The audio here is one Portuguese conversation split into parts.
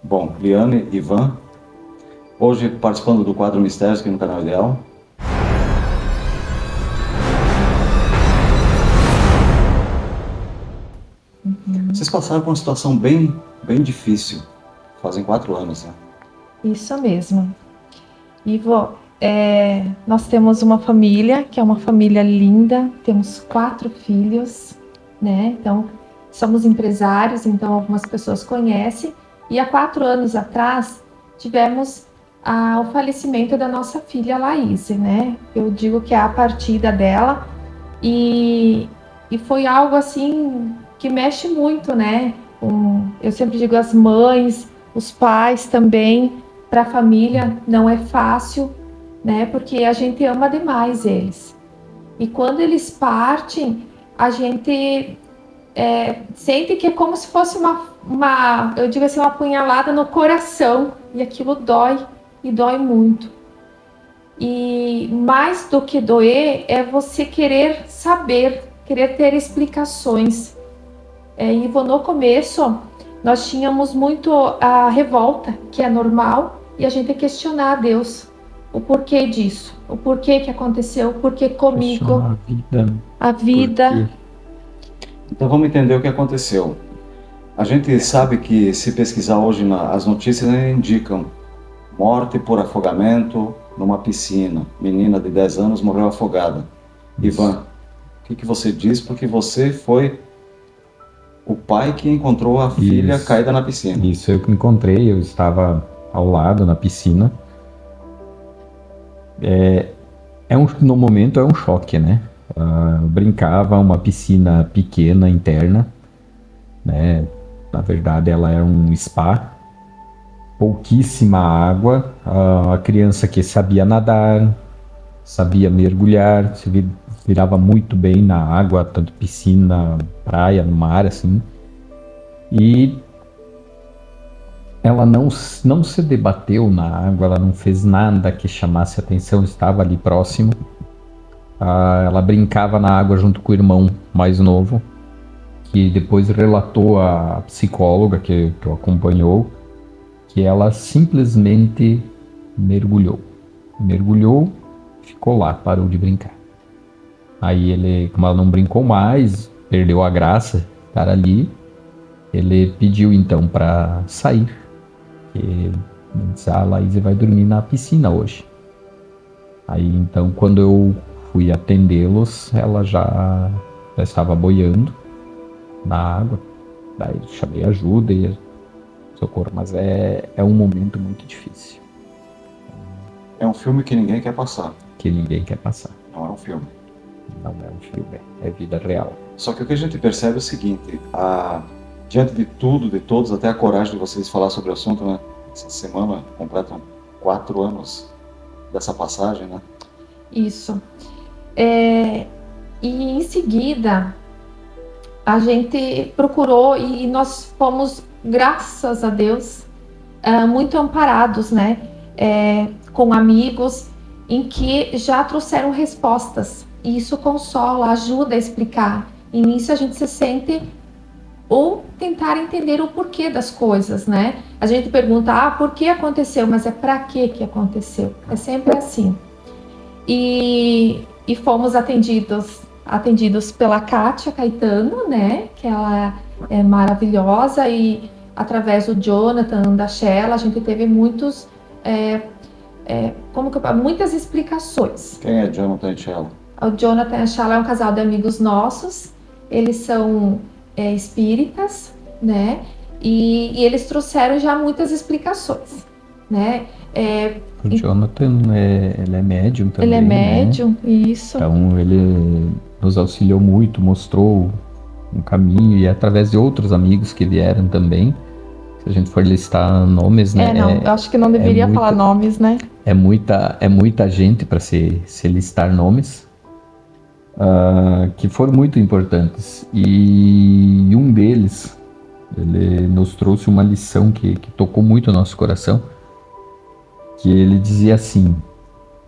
Bom, Liane, Ivan, hoje participando do quadro Mistérios aqui no canal Ideal. Vocês passaram por uma situação bem difícil, fazem 4 anos, né? Isso mesmo. Ivo, nós temos uma família, que é uma família linda, temos 4 filhos, né? Então, somos empresários, então algumas pessoas conhecem. E há 4 anos atrás, tivemos o falecimento da nossa filha Laís, né? Eu digo que é a partida dela. E foi algo assim que mexe muito, né? Eu sempre digo as mães, os pais também, para a família não é fácil, né? Porque a gente ama demais eles. E quando eles partem, a gente sente que é como se fosse eu digo assim, uma punhalada no coração. E aquilo dói, e dói muito. E mais do que doer, é você querer saber, querer ter explicações. Ivo, no começo, nós tínhamos muito a revolta, que é normal, e a gente questionar a Deus o porquê disso, o porquê que aconteceu, o porquê comigo, Questionar a vida. a vida. Por quê? Então vamos entender o que aconteceu. A gente sabe que se pesquisar hoje as notícias indicam morte por afogamento numa piscina. Menina de 10 anos morreu afogada. Isso. Ivan, o que você diz? Porque você foi o pai que encontrou a filha Isso. caída na piscina. Isso eu que encontrei, eu estava ao lado na piscina. No momento é um choque, né? Eu brincava uma piscina pequena interna, né? Na verdade ela era um spa, pouquíssima água. A criança que sabia nadar, sabia mergulhar, se virava muito bem na água, tanto piscina, praia, no mar, assim. E ela não se debateu na água, ela não fez nada que chamasse atenção, estava ali próximo. Ela brincava na água junto com o irmão mais novo, que depois relatou à psicóloga que o acompanhou, que ela simplesmente mergulhou. Mergulhou, ficou lá, parou de brincar. Aí ele, como ela não brincou mais, perdeu a graça de estar ali, ele pediu então para sair. Ele disse, a Laís vai dormir na piscina hoje. Aí então quando eu fui atendê-los, ela já estava boiando na água. Daí chamei ajuda e socorro, mas é um momento muito difícil. É um filme que ninguém quer passar. Que ninguém quer passar. Não é um filme. Não é um filme, é vida real. Só que o que a gente percebe é o seguinte, diante de tudo, de todos, até a coragem de vocês falar sobre o assunto, né? Essa semana completam 4 anos dessa passagem, né? Isso. E em seguida, a gente procurou e nós fomos, graças a Deus, muito amparados, né? Com amigos em que já trouxeram respostas. E isso consola, ajuda a explicar. E nisso a gente se sente ou tentar entender o porquê das coisas, né? A gente pergunta, por que aconteceu? Mas é para que aconteceu? É sempre assim. E fomos atendidos pela Kátia Caetano, né? Que ela é maravilhosa, e através do Jonathan da Shella, a gente teve muitas explicações. Quem é Jonathan e Shella? O Jonathan e a Shella é um casal de amigos nossos, eles são espíritas, né? E eles trouxeram já muitas explicações, né? O Jonathan, ele é médium também, ele é médium, né? isso. Então ele nos auxiliou muito, mostrou um caminho, e através de outros amigos que vieram também. Se a gente for listar nomes, né? Eu acho que não deveria falar nomes, né? É muita gente para se listar nomes, que foram muito importantes. E um deles, ele nos trouxe uma lição que tocou muito o nosso coração, que ele dizia assim: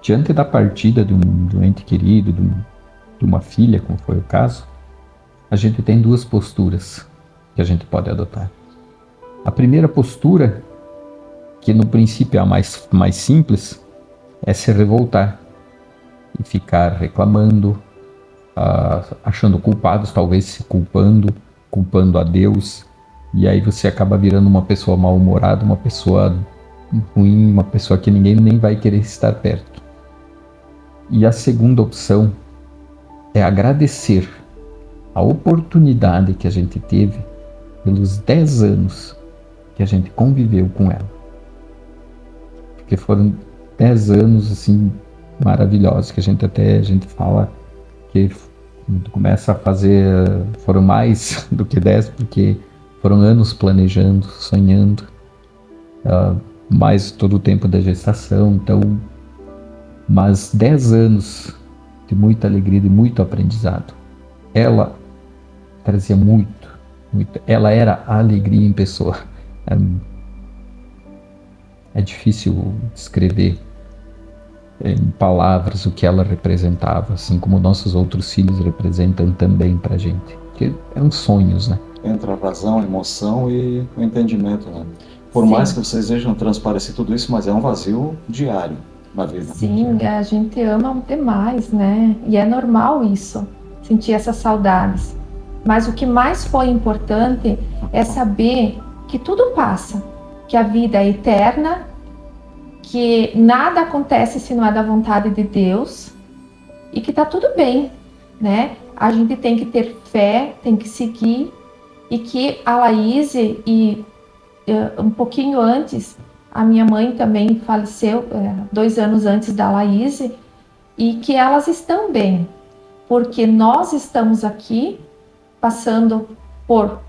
diante da partida de um ente querido, de uma filha, como foi o caso, a gente tem 2 posturas que a gente pode adotar. A primeira postura que no princípio é a mais simples, é se revoltar e ficar reclamando, achando culpados, talvez se culpando a Deus, e aí você acaba virando uma pessoa mal-humorada, uma pessoa ruim, uma pessoa que ninguém nem vai querer estar perto. E a segunda opção é agradecer a oportunidade que a gente teve pelos 10 anos que a gente conviveu com ela. Porque foram 10 anos assim maravilhosos, que a gente fala que começa a fazer, foram mais do que 10, porque foram anos planejando, sonhando, mais todo o tempo da gestação, então, mas 10 anos de muita alegria e muito aprendizado. Ela trazia muito, ela era a alegria em pessoa. É difícil descrever em palavras o que ela representava, assim como nossos outros filhos representam também pra gente. Porque eram sonhos, né? Entra a razão, a emoção e o entendimento, né? Por Sim. mais que vocês vejam transparecer tudo isso, mas é um vazio diário na vida. Sim, a gente ama demais, né? E é normal isso, sentir essas saudades. Mas o que mais foi importante é saber que tudo passa, que a vida é eterna, que nada acontece se não é da vontade de Deus e que tá tudo bem, né? A gente tem que ter fé, tem que seguir, e que a Laíse e um pouquinho antes, a minha mãe também faleceu 2 anos antes da Laíse, e que elas estão bem, porque nós estamos aqui passando por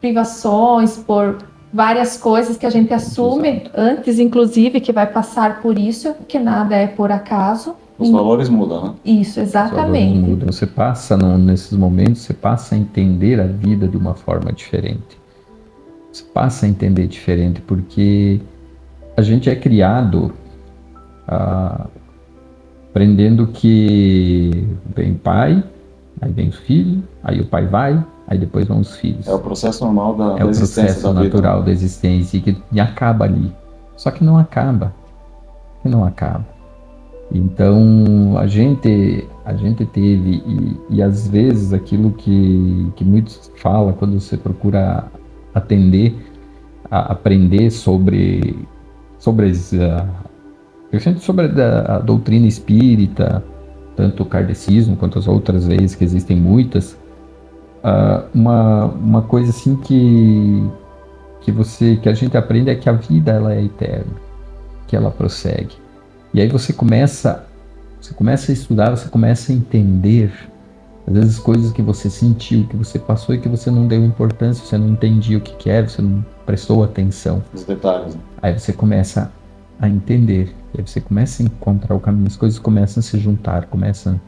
privações, por várias coisas que a gente assume antes, inclusive, que vai passar por isso, que nada é por acaso. Os valores mudam, né? Isso, Os valores exatamente. mudam. Você passa, nesses momentos, você passa a entender a vida de uma forma diferente. Você passa a entender diferente, porque a gente é criado aprendendo que vem o pai, aí vem o filho, aí o pai vai, aí depois vão os filhos. É o processo normal da É o existência processo da vida. natural da existência e acaba ali. Só que não acaba. Então a gente teve, e às vezes aquilo que muitos falam quando você procura aprender sobre a doutrina espírita, tanto o kardecismo quanto as outras leis, que existem muitas, uma coisa assim que a gente aprende é que a vida ela é eterna, que ela prossegue. E aí você começa a estudar, você começa a entender, às vezes, coisas que você sentiu, que você passou e que você não deu importância, você não entendia o que era, você não prestou atenção. Os detalhes, né? Aí você começa a entender, aí você começa a encontrar o caminho, as coisas começam a se juntar, começam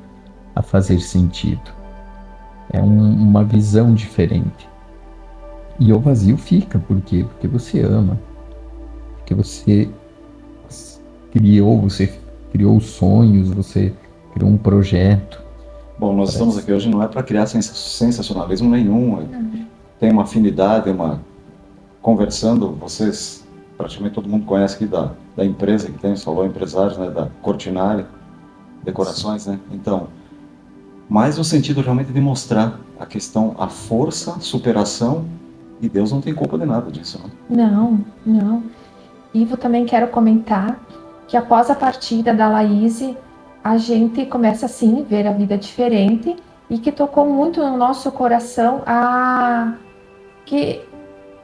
a fazer sentido. É uma visão diferente. E o vazio fica, por quê? Porque você ama, porque você criou sonhos, você criou um projeto. Bom, nós estamos aqui hoje não é para criar sensacionalismo nenhum. Tem uma afinidade, conversando, vocês, praticamente todo mundo conhece aqui da empresa que tem, falou empresários, né, da Cortinari, decorações, né? Então, mais no sentido realmente de mostrar a questão, a força, superação, e Deus não tem culpa de nada disso, né? Não. Ivo, também quero comentar que após a partida da Laíse, a gente começa assim a ver a vida diferente, e que tocou muito no nosso coração que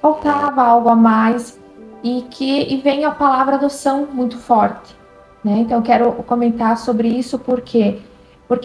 faltava algo a mais, e vem a palavra adoção muito forte, né? Então eu quero comentar sobre isso porque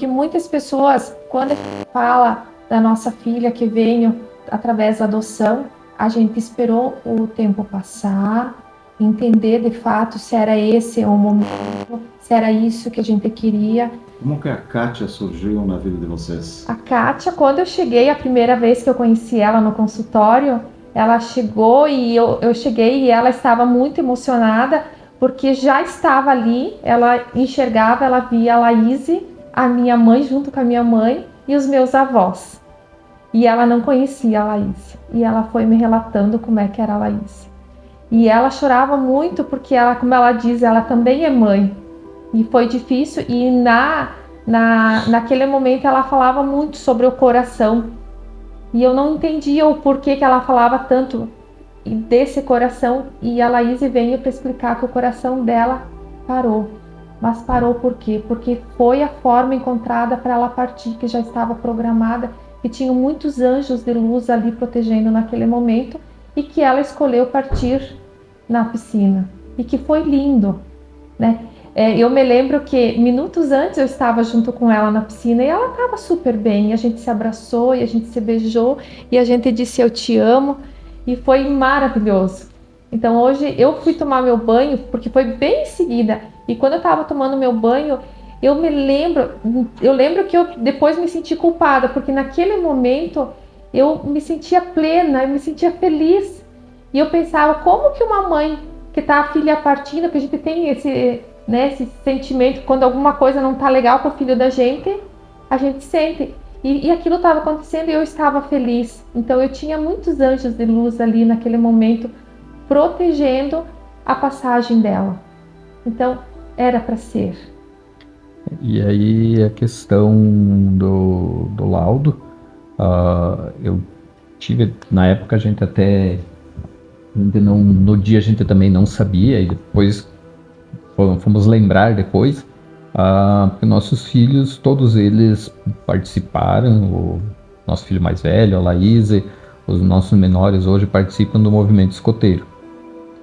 muitas pessoas, quando fala da nossa filha que veio através da adoção, a gente esperou o tempo passar, entender de fato se era esse o momento, se era isso que a gente queria. Como que a Kátia surgiu na vida de vocês? A Kátia, quando eu cheguei, a primeira vez que eu conheci ela no consultório, ela chegou e eu cheguei e ela estava muito emocionada, porque já estava ali, ela enxergava, ela via a Laíse, a minha mãe junto com a minha mãe e os meus avós. E ela não conhecia a Laíse. E ela foi me relatando como é que era a Laíse. E ela chorava muito porque ela, como ela diz, ela também é mãe. E foi difícil. E naquele momento ela falava muito sobre o coração. E eu não entendia o porquê que ela falava tanto desse coração. E a Laís veio para explicar que o coração dela parou. Mas parou por quê? Porque foi a forma encontrada para ela partir, que já estava programada, que tinham muitos anjos de luz ali protegendo naquele momento, e que ela escolheu partir na piscina. E que foi lindo, né? Eu me lembro que minutos antes eu estava junto com ela na piscina e ela estava super bem. E a gente se abraçou e a gente se beijou e a gente disse eu te amo, e foi maravilhoso. Então hoje eu fui tomar meu banho porque foi bem em seguida. E quando eu estava tomando meu banho, eu lembro que eu depois me senti culpada, porque naquele momento eu me sentia plena, eu me sentia feliz. E eu pensava, como que uma mãe que tá a filha partindo, que a gente tem esse, né, esse sentimento, quando alguma coisa não tá legal com o filho da gente, a gente sente. E aquilo estava acontecendo e eu estava feliz. Então eu tinha muitos anjos de luz ali naquele momento, protegendo a passagem dela. Então era para ser. E aí a questão do laudo, eu tive, na época a gente até, no dia a gente também não sabia, e depois fomos lembrar depois, que nossos filhos, todos eles participaram, o nosso filho mais velho, a Laís, os nossos menores hoje participam do movimento escoteiro.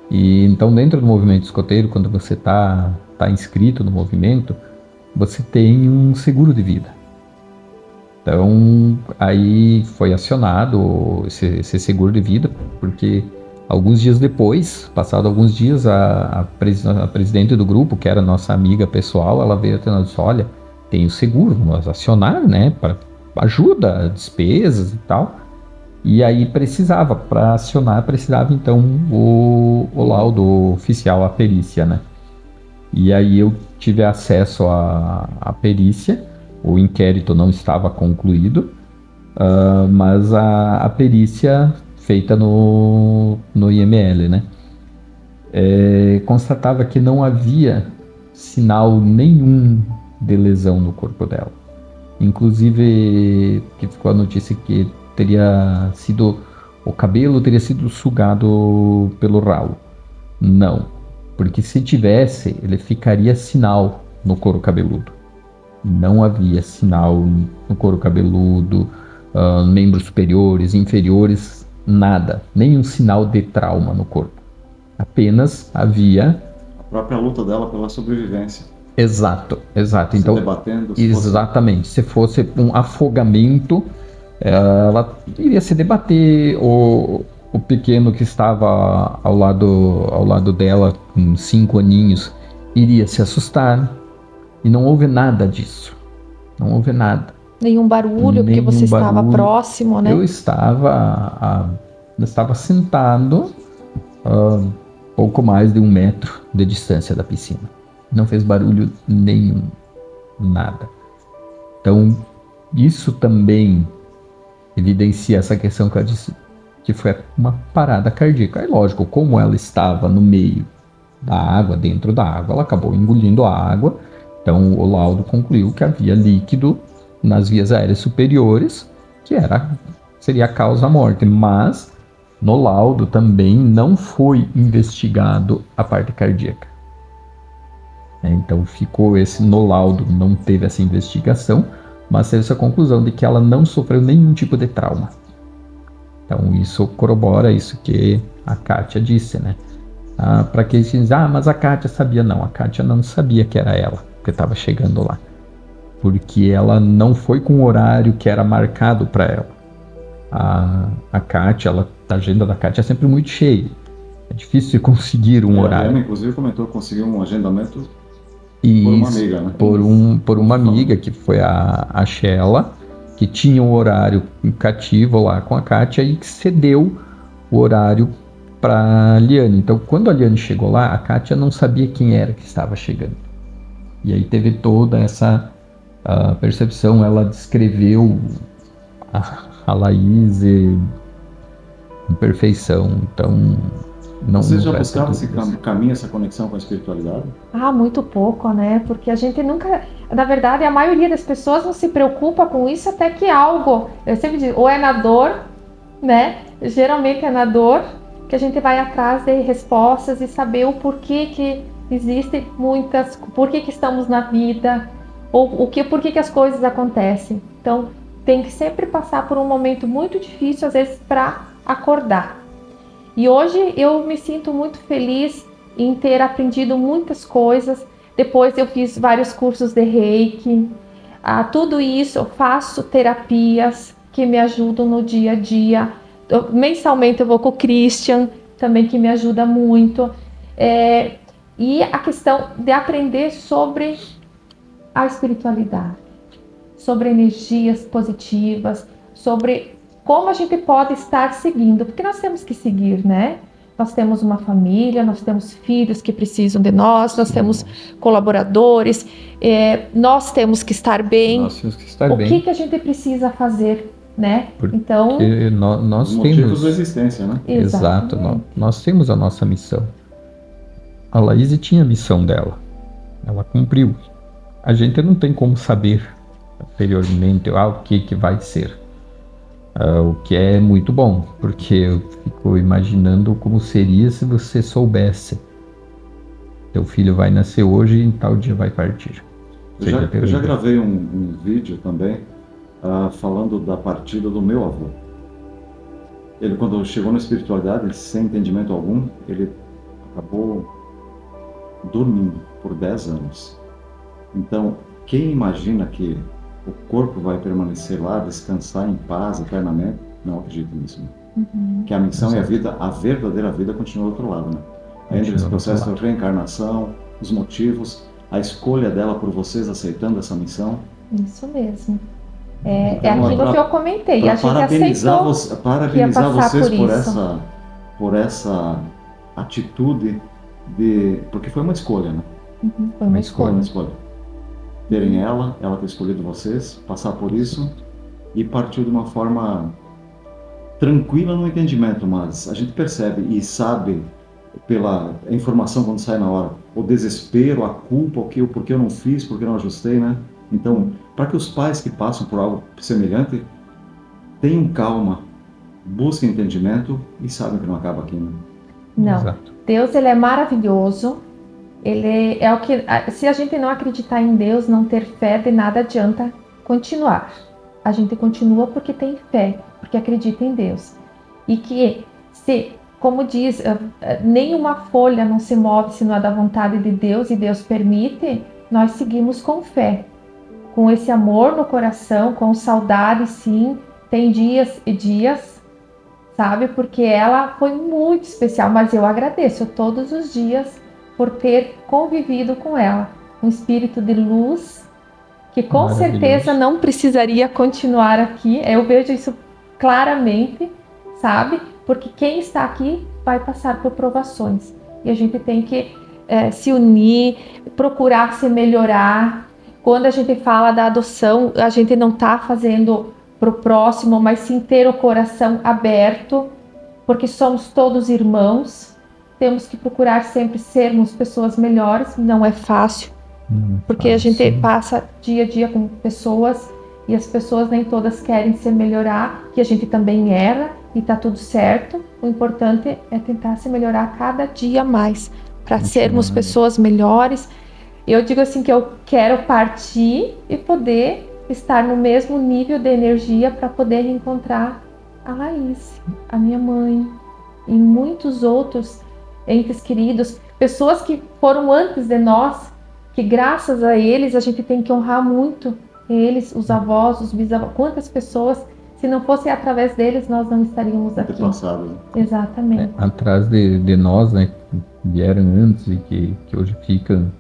E então dentro do movimento escoteiro, quando você tá inscrito no movimento, você tem um seguro de vida. Então aí foi acionado esse seguro de vida, porque alguns dias depois, passado alguns dias, a presidente do grupo, que era nossa amiga pessoal, ela veio até nós e disse, olha, tem o seguro, vamos acionar, né, para ajuda, despesas e tal. E aí para acionar, precisava então o laudo oficial, a perícia, né. E aí eu tive acesso à perícia, o inquérito não estava concluído, mas a perícia feita no IML, né? Constatava que não havia sinal nenhum de lesão no corpo dela. Inclusive, que ficou a notícia que o cabelo teria sido sugado pelo ralo. Não, porque se tivesse, ele ficaria sinal no couro cabeludo. Não havia sinal no couro cabeludo, membros superiores, inferiores, nada, nenhum sinal de trauma no corpo. Apenas havia a própria luta dela pela sobrevivência. Exato. Se Então, debatendo, exatamente. Se fosse um afogamento, ela iria se debater. O pequeno que estava ao lado dela, com 5 aninhos, iria se assustar. E não houve nada disso. Não houve nada. Nenhum barulho, porque você estava próximo, né? Eu estava sentado pouco mais de 1 metro de distância da piscina. Não fez barulho nenhum, nada. Então, isso também evidencia essa questão que eu disse, que foi uma parada cardíaca. É lógico, como ela estava no meio da água, dentro da água, ela acabou engolindo a água. Então, o laudo concluiu que havia líquido nas vias aéreas superiores, que seria a causa da morte. Mas, no laudo também não foi investigado a parte cardíaca. Então, ficou no laudo, não teve essa investigação, mas teve essa conclusão de que ela não sofreu nenhum tipo de trauma. Então, isso corrobora isso que a Kátia disse, né? Para quem diz, mas a Kátia sabia. Não, a Kátia não sabia que era ela, que estava chegando lá. Porque ela não foi com o horário que era marcado para ela. A Kátia, a agenda da Kátia é sempre muito cheia. É difícil de conseguir um horário. Ela, inclusive, comentou que conseguiu um agendamento por uma amiga, né? Por uma amiga, que foi a Sheila, que tinha um horário cativo lá com a Kátia e que cedeu o horário para a Liane. Então, quando a Liane chegou lá, a Kátia não sabia quem era que estava chegando. E aí teve toda essa percepção. Ela descreveu a Laís em perfeição. Então, Não, Vocês não já resta buscaram esse dúvidas. caminho, essa conexão com a espiritualidade? Ah, muito pouco, né? Porque a gente nunca, na verdade, a maioria das pessoas não se preocupa com isso até que algo, eu sempre digo, ou é na dor, né? Geralmente é na dor que a gente vai atrás de respostas e saber o porquê que existem muitas, porquê que estamos na vida, ou porquê que as coisas acontecem. Então, tem que sempre passar por um momento muito difícil, às vezes, para acordar. E hoje eu me sinto muito feliz em ter aprendido muitas coisas. Depois eu fiz vários cursos de Reiki. Tudo isso eu faço terapias que me ajudam no dia a dia. Mensalmente eu vou com o Christian, também que me ajuda muito. E a questão de aprender sobre a espiritualidade, sobre energias positivas, sobre como a gente pode estar seguindo, porque nós temos que seguir, né? Nós temos uma família, nós temos filhos que precisam de nós temos colaboradores, nós temos que estar bem. Nós temos que estar O bem. que a gente precisa fazer, né? Porque Então, nós Os motivos temos. da existência, né? Exato, exatamente. nós temos a nossa missão. A Laís tinha a missão dela. Ela cumpriu. A gente não tem como saber anteriormente o que vai ser. O que é muito bom, porque eu fico imaginando como seria se você soubesse. Teu filho vai nascer hoje e em tal dia vai partir. Eu já gravei um vídeo também falando da partida do meu avô. Ele, quando chegou na espiritualidade, sem entendimento algum, ele acabou dormindo por 10 anos. Então, quem imagina que o corpo vai permanecer lá, descansar em paz eternamente, não acredito nisso. Né? Que a missão e a vida, a verdadeira vida, continua do outro lado. Né? Ainda esse processo de reencarnação, os motivos, a escolha dela por vocês aceitando essa missão. Isso mesmo. Então, aquilo que eu comentei. A gente parabenizar aceitou parabenizar vocês por por essa atitude porque foi uma escolha, né? Foi uma escolha. Terem ela ter escolhido vocês, passar por isso e partiu de uma forma tranquila no entendimento, mas a gente percebe e sabe pela informação quando sai na hora, o desespero, a culpa, o porquê eu não fiz, porque eu não ajustei, né? Então, para que os pais que passam por algo semelhante tenham calma, busquem entendimento e sabem que não acaba aqui, né? Não. Exato. Deus, ele é maravilhoso. Ele é o que, se a gente não acreditar em Deus, não ter fé, de nada adianta continuar. A gente continua porque tem fé, porque acredita em Deus. E que, como diz, nenhuma folha não se move se não é da vontade de Deus e Deus permite, nós seguimos com fé. Com esse amor no coração, com saudade, sim. Tem dias e dias, sabe? Porque ela foi muito especial, mas eu agradeço todos os dias por ter convivido com ela. Um espírito de luz que com certeza não precisaria continuar aqui. Eu vejo isso claramente, sabe? Porque quem está aqui vai passar por provações. E a gente tem que se unir, procurar se melhorar. Quando a gente fala da adoção, a gente não está fazendo para o próximo, mas sim ter o coração aberto, porque somos todos irmãos. Temos que procurar sempre sermos pessoas melhores, não é fácil, porque a gente passa dia a dia com pessoas e as pessoas nem todas querem se melhorar, que a gente também erra e tá tudo certo. O importante é tentar se melhorar cada dia mais, para sermos pessoas melhores. Eu digo assim que eu quero partir e poder estar no mesmo nível de energia para poder encontrar a Laís, a minha mãe e muitos outros entes queridos, pessoas que foram antes de nós, que graças a eles a gente tem que honrar muito eles, os avós, os bisavós, quantas pessoas, se não fosse através deles, nós não estaríamos aqui. Exatamente. Atrás de nós, né, que vieram antes e que hoje ficam,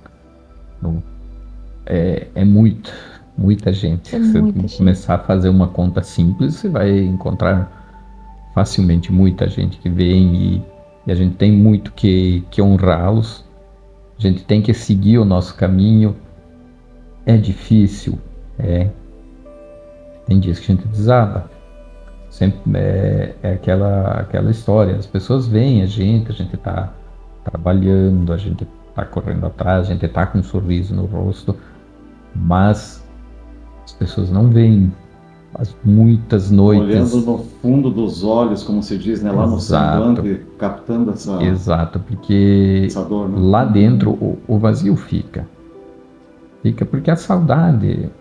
muita gente. Se você começar a fazer uma conta simples, você vai encontrar facilmente muita gente que vem e a gente tem muito que honrá-los. A gente tem que seguir o nosso caminho. É difícil, tem dias que a gente desaba. Sempre é aquela história. As pessoas veem a gente está trabalhando, a gente está correndo atrás, a gente está com um sorriso no rosto, mas as pessoas não veem as muitas noites. Olhando no fundo dos olhos, como se diz, né? Lá no Exato. semblante, captando essa Exato, porque dor, né? lá dentro o vazio fica. Fica porque a saudade.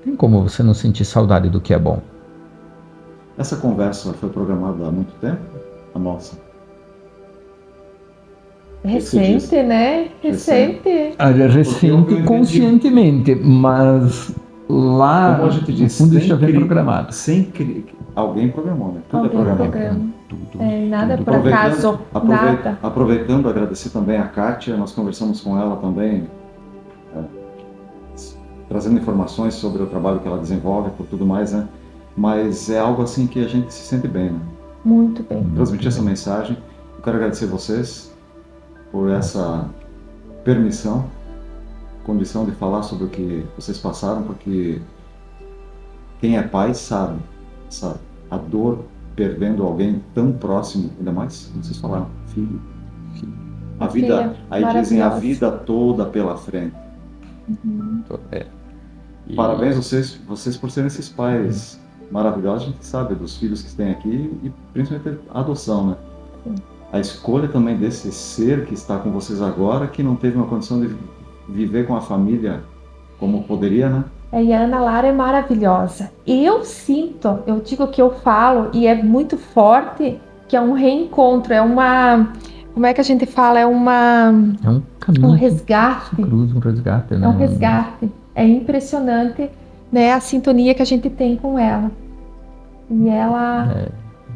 Tem como você não sentir saudade do que é bom? Essa conversa foi programada há muito tempo? A nossa. Recente, né? Recente. Recente conscientemente, mas lá como a gente no diz, fundo isso já vem programado. Alguém programou, né? Tudo Alguém é programado. programa. Tudo, Nada tudo. por acaso, nada. Aproveitando, agradecer também a Kátia, nós conversamos com ela também, trazendo informações sobre o trabalho que ela desenvolve, por tudo mais, né? Mas é algo assim que a gente se sente bem, né? Muito bem. Transmitir essa mensagem. Eu quero agradecer vocês por essa permissão, condição de falar sobre o que vocês passaram, porque quem é pai sabe a dor perdendo alguém tão próximo, ainda mais, como vocês falaram, filho. A vida, aí dizem a vida toda pela frente. Uhum. Parabéns vocês por serem esses pais maravilhosos. A gente sabe dos filhos que tem aqui e principalmente a adoção, né? Sim. A escolha também desse ser que está com vocês agora, que não teve uma condição de viver com a família como poderia, né? E a Ana Lara é maravilhosa. Eu sinto, eu digo que eu falo, e é muito forte, que é um reencontro, é uma... Como é que a gente fala? É um caminho. Um resgate. Um resgate, né? É um resgate. É impressionante, né, a sintonia que a gente tem com ela. E ela,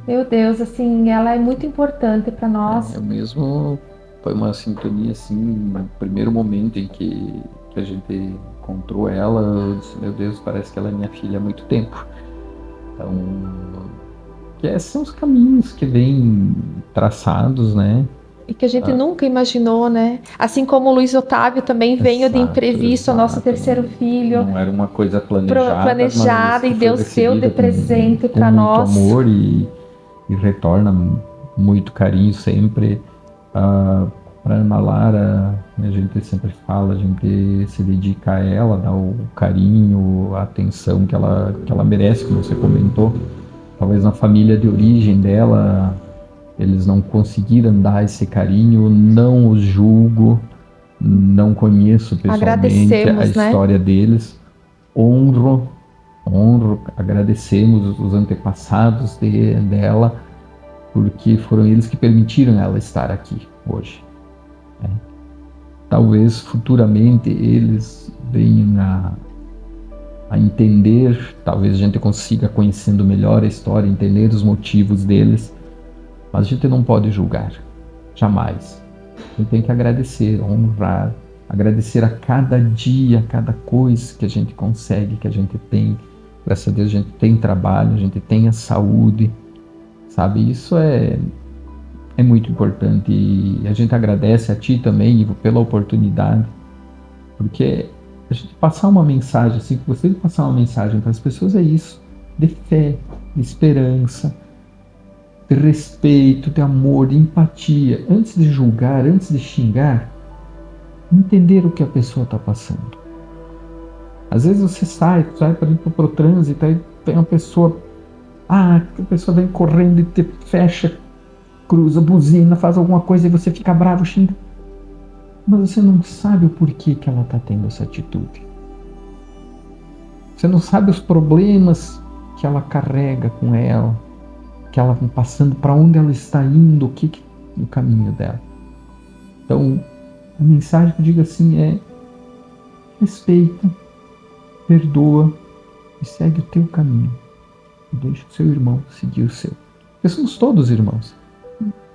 meu Deus, assim, ela é muito importante para nós. Mesmo foi uma sintonia assim, no primeiro momento em que a gente encontrou ela, eu disse, meu Deus, parece que ela é minha filha há muito tempo. Então, que esses são os caminhos que vêm traçados, né? E que a gente nunca imaginou, né? Assim como o Luiz Otávio também veio de imprevisto, o nosso terceiro filho. Não era uma coisa planejada, e Deus deu de presente para nós. Com muito amor e retorna muito carinho sempre. Para Ana Lara, a gente sempre fala, a gente se dedica a ela, dá o carinho, a atenção que ela merece, como você comentou. Talvez na família de origem dela eles não conseguiram dar esse carinho, não os julgo, não conheço pessoalmente a história deles. Honro, agradecemos os antepassados dela, porque foram eles que permitiram ela estar aqui hoje. Talvez futuramente eles venham a entender, talvez a gente consiga, conhecendo melhor a história, entender os motivos deles, mas a gente não pode julgar, jamais. A gente tem que agradecer, honrar, agradecer a cada dia, a cada coisa que a gente consegue, que a gente tem. Graças a Deus a gente tem trabalho, a gente tem a saúde, sabe? Isso é muito importante e a gente agradece a ti também, Ivo, pela oportunidade, porque a gente passar uma mensagem, assim, que você passar uma mensagem para as pessoas é isso, de fé, de esperança, de respeito, de amor, de empatia, antes de julgar, antes de xingar, entender o que a pessoa está passando. Às vezes você sai para o trânsito, aí tem uma pessoa, a pessoa vem correndo e te fecha, cruza, buzina, faz alguma coisa e você fica bravo, xinga. Mas você não sabe o porquê que ela está tendo essa atitude. Você não sabe os problemas que ela carrega com ela, que ela está passando, para onde ela está indo, o caminho dela. Então, a mensagem que eu digo assim é: respeita, perdoa e segue o teu caminho. E deixa o seu irmão seguir o seu. Porque somos todos irmãos.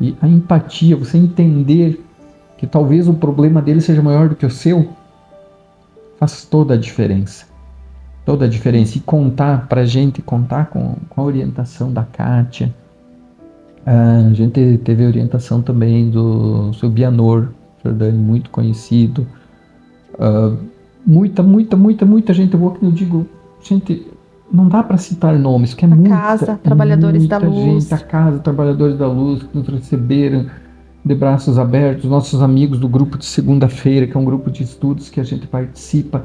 E a empatia, você entender que talvez o problema dele seja maior do que o seu, faz toda a diferença. Toda a diferença. E contar pra gente, contar com a orientação da Kátia. A gente teve a orientação também do seu Bianor Jordani, muito conhecido. Muita gente boa, que eu digo, gente, não dá para citar nomes, que é A muita, Casa Trabalhadores da muita Luz. gente, a Casa Trabalhadores da Luz, que nos receberam de braços abertos, nossos amigos do grupo de segunda-feira, que é um grupo de estudos que a gente participa,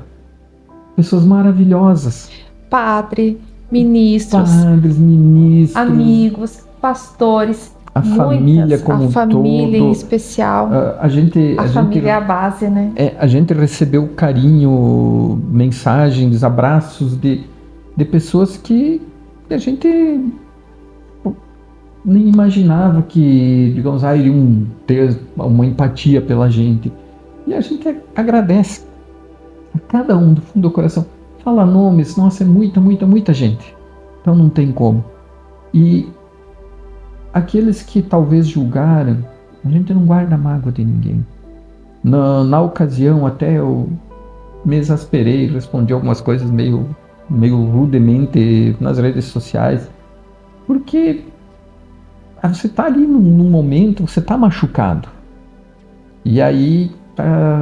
pessoas maravilhosas, Padre, ministros, padres, ministros, amigos, pastores, a família como a um família todo. em especial. A gente Família é a base, né? a gente recebeu carinho, mensagens, abraços de pessoas que a gente nem imaginava que, digamos, iriam ter uma empatia pela gente. E a gente agradece a cada um do fundo do coração. Fala nomes, nossa, é muita, muita, muita gente. Então não tem como. E aqueles que talvez julgaram, a gente não guarda mágoa de ninguém. Na ocasião, até eu me exasperei, respondi algumas coisas meio rudemente nas redes sociais, porque você tá ali num momento, você tá machucado. E aí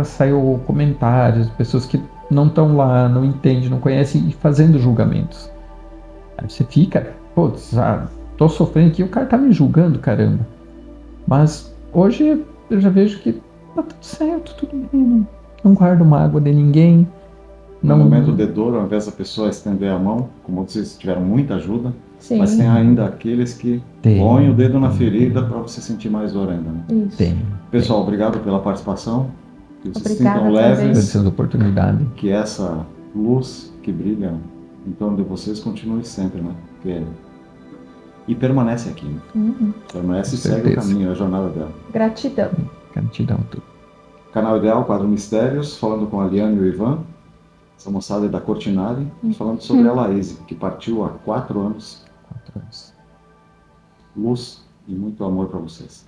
saiu comentários, pessoas que não estão lá, não entendem, não conhecem e fazendo julgamentos. Aí você fica, putz, tô sofrendo aqui, o cara tá me julgando, caramba. Mas hoje eu já vejo que tá tudo certo, tudo bem, não guardo mágoa de ninguém. No momento de dor, ao invés da pessoa estender a mão, como vocês tiveram muita ajuda, Sim. mas tem ainda aqueles que põem o dedo na ferida para você sentir mais dor ainda. Né? Isso. Tem. Pessoal, obrigado pela participação. Que vocês Obrigada sintam também. leves, Agradecendo a oportunidade. que essa luz que brilha em torno de vocês continue sempre, né? E permanece aqui. Né? Uhum. Permanece e Com segue o certeza. caminho, a jornada dela. Gratidão. Gratidão a tudo. Canal Ideal, quadro Mistérios, falando com a Liane e o Ivan. Essa moçada é da Cortinari, falando sobre a Laís, que partiu há 4 anos. 4 anos. Luz e muito amor para vocês.